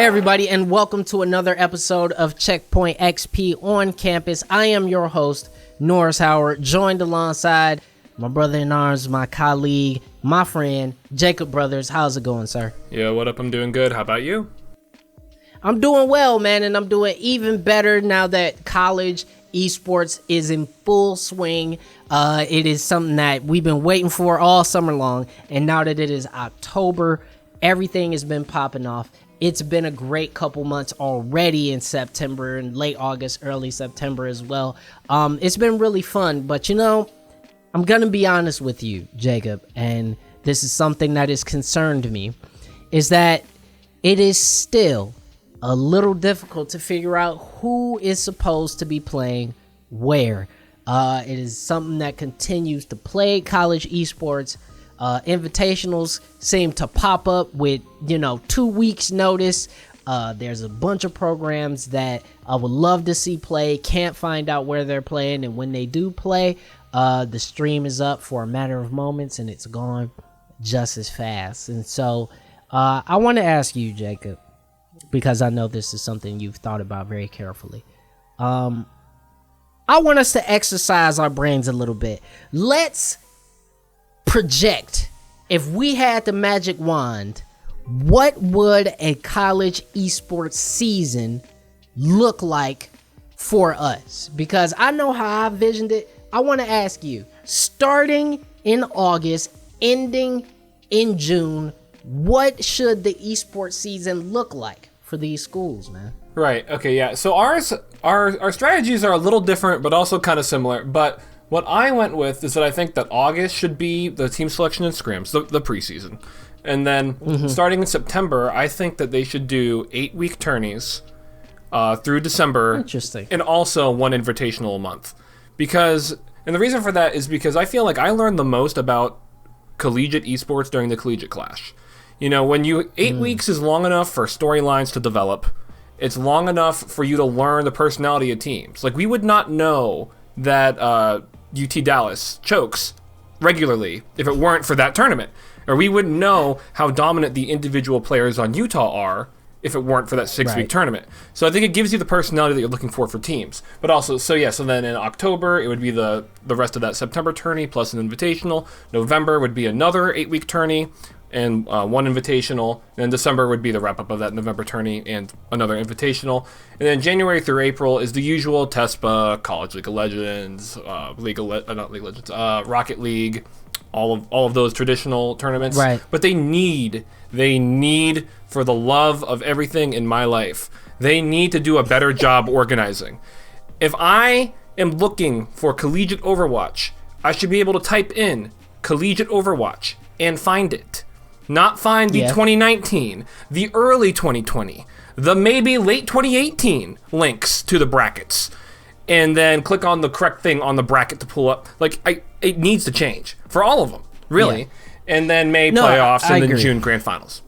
Hey everybody, and welcome to another episode of Checkpoint XP on campus. I am your host, Norris Howard, joined alongside my brother in arms, my colleague, my friend, Jacob Brothers. How's it going, sir? Yeah, what up? I'm doing good. How about you? I'm doing well, man, and I'm doing even better now that college esports is in full swing. It is something that we've been waiting for all summer long, and now that it is October, everything has been popping off. It's been a great couple months already in September and late August, early September as well. It's been really fun, but you know, I'm gonna be honest with you, Jacob, and this is something that has concerned me, is that it is still a little difficult to figure out who is supposed to be playing where. It is something that continues to plague college esports. Invitationals seem to pop up with, 2 weeks notice. There's a bunch of programs that I would love to see play, can't find out where they're playing, and when they do play, the stream is up for a matter of moments and it's gone just as fast. And so I want to ask you, Jacob, because I know this is something you've thought about very carefully. I want us to exercise our brains a little bit. Let's project, if we had the magic wand, what would a college esports season look like for us? Because I know how I visioned it. I want to ask you, starting in August, ending in June, what should the esports season look like for these schools, man? Right. Okay. Yeah. So our strategies are a little different, but also kind of similar. But what I went with is that I think that August should be the team selection and scrims, the preseason. And then starting in September, I think that they should do 8-week tourneys through December. Interesting. And also one invitational a month. And the reason for that is because I feel like I learned the most about collegiate esports during the collegiate clash. When 8 weeks is long enough for storylines to develop. It's long enough for you to learn the personality of teams. Like, we would not know that UT Dallas chokes regularly if it weren't for that tournament. Or we wouldn't know how dominant the individual players on Utah are if it weren't for that 6-week tournament. So I think it gives you the personality that you're looking for teams. But also, so then in October, it would be the rest of that September tourney plus an invitational. November would be another 8-week tourney and one invitational. And then December would be the wrap-up of that November tourney and another invitational. And then January through April is the usual TESPA, College League of Legends, Rocket League, all of those traditional tournaments. Right. But they need, for the love of everything in my life, they need to do a better job organizing. If I am looking for collegiate Overwatch, I should be able to type in collegiate Overwatch and find it. Not find the 2019, the early 2020, the maybe late 2018 links to the brackets, and then click on the correct thing on the bracket to pull up. It needs to change for all of them, really. Yeah. And then May playoffs and then June grand finals.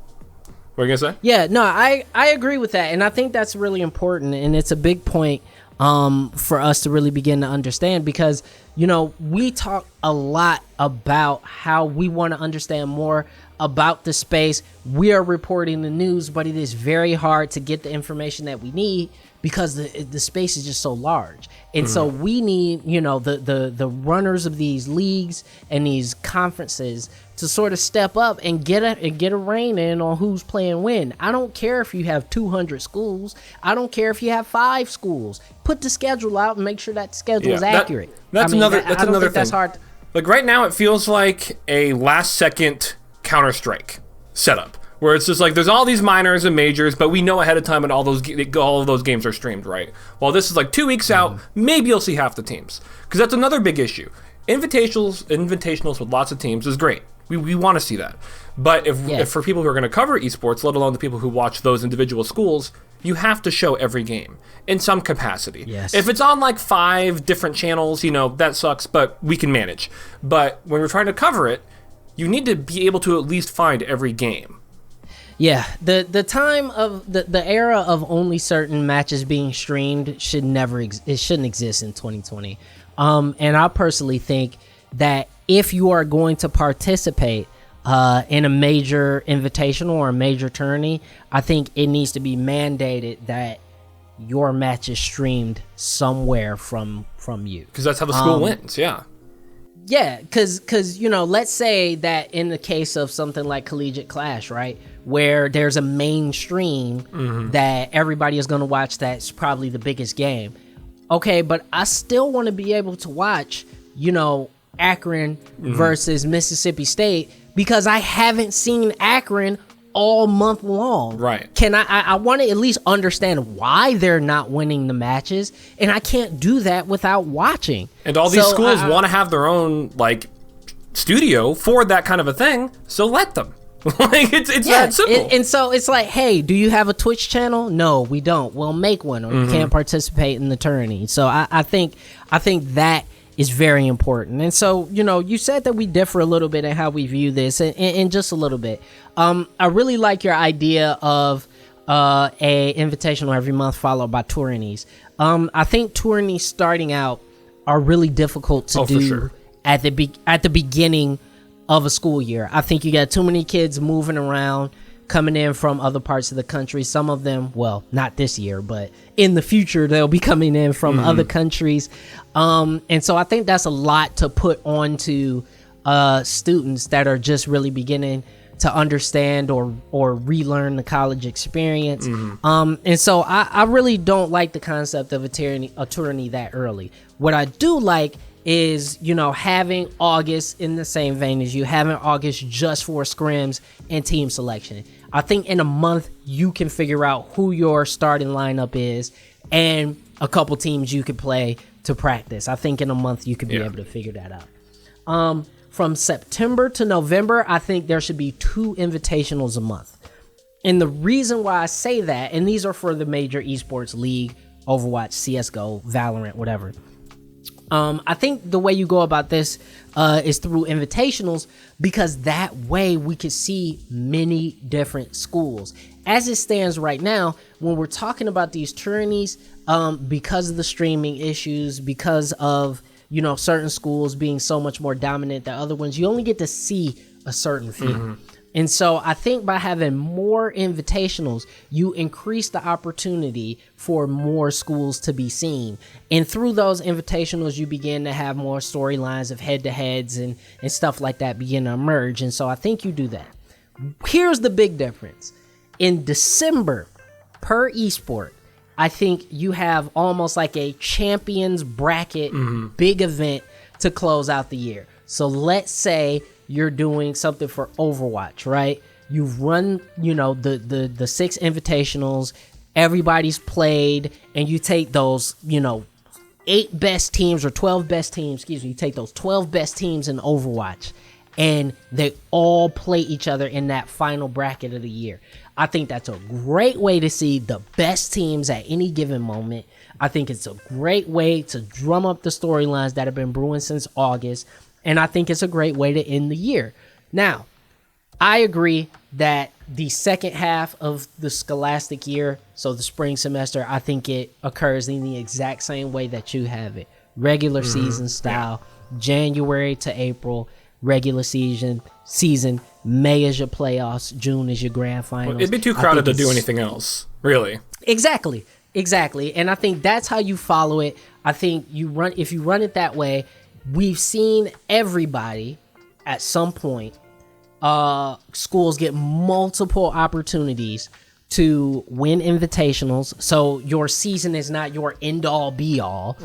What are you gonna say? Yeah, no, I agree with that, and I think that's really important, and it's a big point for us to really begin to understand, because we talk a lot about how we want to understand more about the space. We are reporting the news, but it is very hard to get the information that we need because the space is just so large. And so we need, the runners of these leagues and these conferences to sort of step up and get a rein in on who's playing when. I don't care if you have 200 schools. I don't care if you have 5 schools. Put the schedule out and make sure that schedule is accurate. That's another thing. That's hard. Like right now, it feels like a last-second Counter-Strike setup, where it's just like there's all these minors and majors, but we know ahead of time when all of those games are streamed, right? Well, this is like 2 weeks out. Maybe you'll see half the teams, because that's another big issue. Invitationals with lots of teams is great. We want to see that. But if for people who are going to cover esports, let alone the people who watch those individual schools, you have to show every game in some capacity. Yes. If it's on like 5 different channels, that sucks, but we can manage. But when we're trying to cover it, you need to be able to at least find every game. Yeah, the time of the era of only certain matches being streamed shouldn't exist in 2020. And I personally think that if you are going to participate, in a major invitational or a major tourney, I think it needs to be mandated that your match is streamed somewhere from you. Because that's how the school wins, yeah. Yeah, because let's say that in the case of something like Collegiate Clash, right, where there's a mainstream that everybody is going to watch, that's probably the biggest game. Okay, but I still want to be able to watch, Akron versus Mississippi State, because I haven't seen Akron all month long. Right. Can I want to at least understand why they're not winning the matches, and I can't do that without watching. And all these schools want to have their own studio for that kind of a thing, so let them. It's that simple. And so it's like, hey, do you have a Twitch channel? No, we don't. Well, make one, or you can't participate in the tourney. So I think that is very important. And so, you said that we differ a little bit in how we view this, and just a little bit. I really like your idea of a invitational every month followed by tourneys. I think tourneys starting out are really difficult to do for sure. at the beginning of a school year. I think you got too many kids moving around, coming in from other parts of the country. Some of them, well, not this year, but in the future, they'll be coming in from other countries. And so I think that's a lot to put onto students that are just really beginning to understand or relearn the college experience. And so I really don't like the concept of a tourney that early. What I do like is, having August in the same vein as you, having August just for scrims and team selection. I think in a month you can figure out who your starting lineup is and a couple teams you could play to practice. I think in a month you could be able to figure that out. From September to November, I think there should be 2 invitationals a month. And the reason why I say that, and these are for the major esports league, Overwatch, CSGO, Valorant, whatever. I think the way you go about this is through invitationals, because that way we can see many different schools. As it stands right now, when we're talking about these tourneys, because of the streaming issues, because of certain schools being so much more dominant than other ones, you only get to see a certain few. And so I think by having more invitationals, you increase the opportunity for more schools to be seen. And through those invitationals, you begin to have more storylines of head-to-heads and stuff like that begin to emerge. And so I think you do that. Here's the big difference. In December, per esport, I think you have almost like a champions bracket big event to close out the year. So let's say you're doing something for Overwatch, right? You've run, the 6 invitationals, everybody's played, and you take those, 8 best teams or 12 best teams, you take those 12 best teams in Overwatch, and they all play each other in that final bracket of the year. I think that's a great way to see the best teams at any given moment. I think it's a great way to drum up the storylines that have been brewing since August. And I think it's a great way to end the year. Now, I agree that the second half of the scholastic year, so the spring semester, I think it occurs in the exact same way that you have it. Regular season style, January to April, regular season, May is your playoffs, June is your grand finals. Well, it'd be too crowded to do anything else, really. Exactly. And I think that's how you follow it. I think if you run it that way, we've seen everybody at some point, schools get multiple opportunities to win invitationals. So your season is not your end all be all.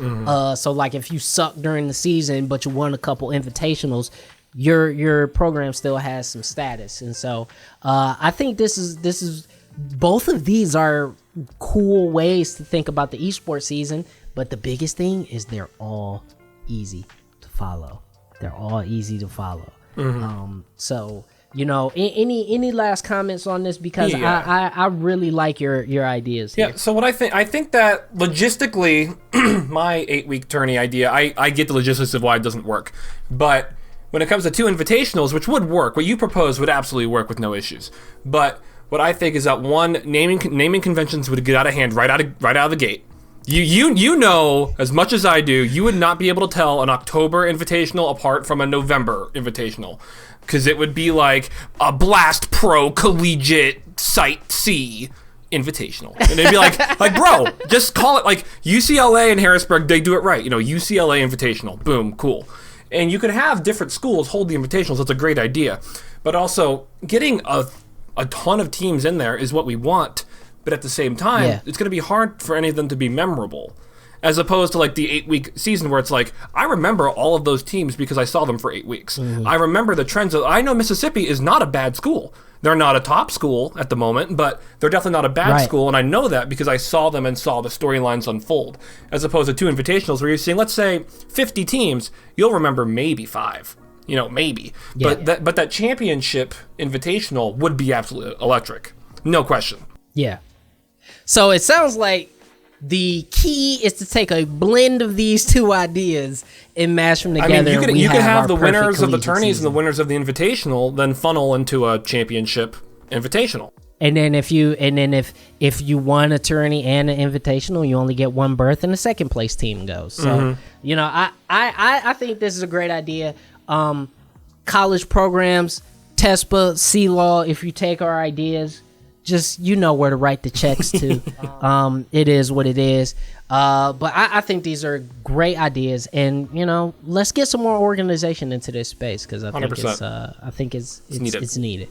So like if you suck during the season, but you won a couple invitationals, your program still has some status. And so I think this is both of these are cool ways to think about the esports season. But the biggest thing is they're all easy to follow. So any last comments on this, because I really like your ideas here. So what I think that logistically my 8-week tourney idea, I get the logistics of why it doesn't work, but when it comes to 2 invitationals, which would work, what you propose would absolutely work with no issues. But what I think is that one, naming conventions would get out of hand right out of the gate. You know as much as I do, you would not be able to tell an October invitational apart from a November invitational. because it would be like a Blast Pro Collegiate Site C Invitational, and they'd be like bro, just call it like UCLA and Harrisburg. They do it right, UCLA Invitational. Boom, cool. And you could have different schools hold the invitationals. That's a great idea, but also getting a ton of teams in there is what we want. But at the same time, it's going to be hard for any of them to be memorable. As opposed to like the 8-week season where it's like, I remember all of those teams because I saw them for 8 weeks. Mm-hmm. I remember the trends. I know Mississippi is not a bad school. They're not a top school at the moment, but they're definitely not a bad school. And I know that because I saw them and saw the storylines unfold. As opposed to 2 invitationals where you're seeing, let's say, 50 teams, you'll remember maybe 5. Maybe. Yeah. But that championship invitational would be absolutely electric. No question. Yeah. So it sounds like the key is to take a blend of these 2 ideas and mash them together. I mean, you could have the winners of the tourneys and the winners of the invitational then funnel into a championship invitational. And then if you won a tourney and an invitational, you only get 1 berth, and the second place team goes. So I think this is a great idea. College programs, TESPA, C-Law. If you take our ideas, just where to write the checks to. It is what it is. But I think these are great ideas, and let's get some more organization into this space because I think 100%. it's needed.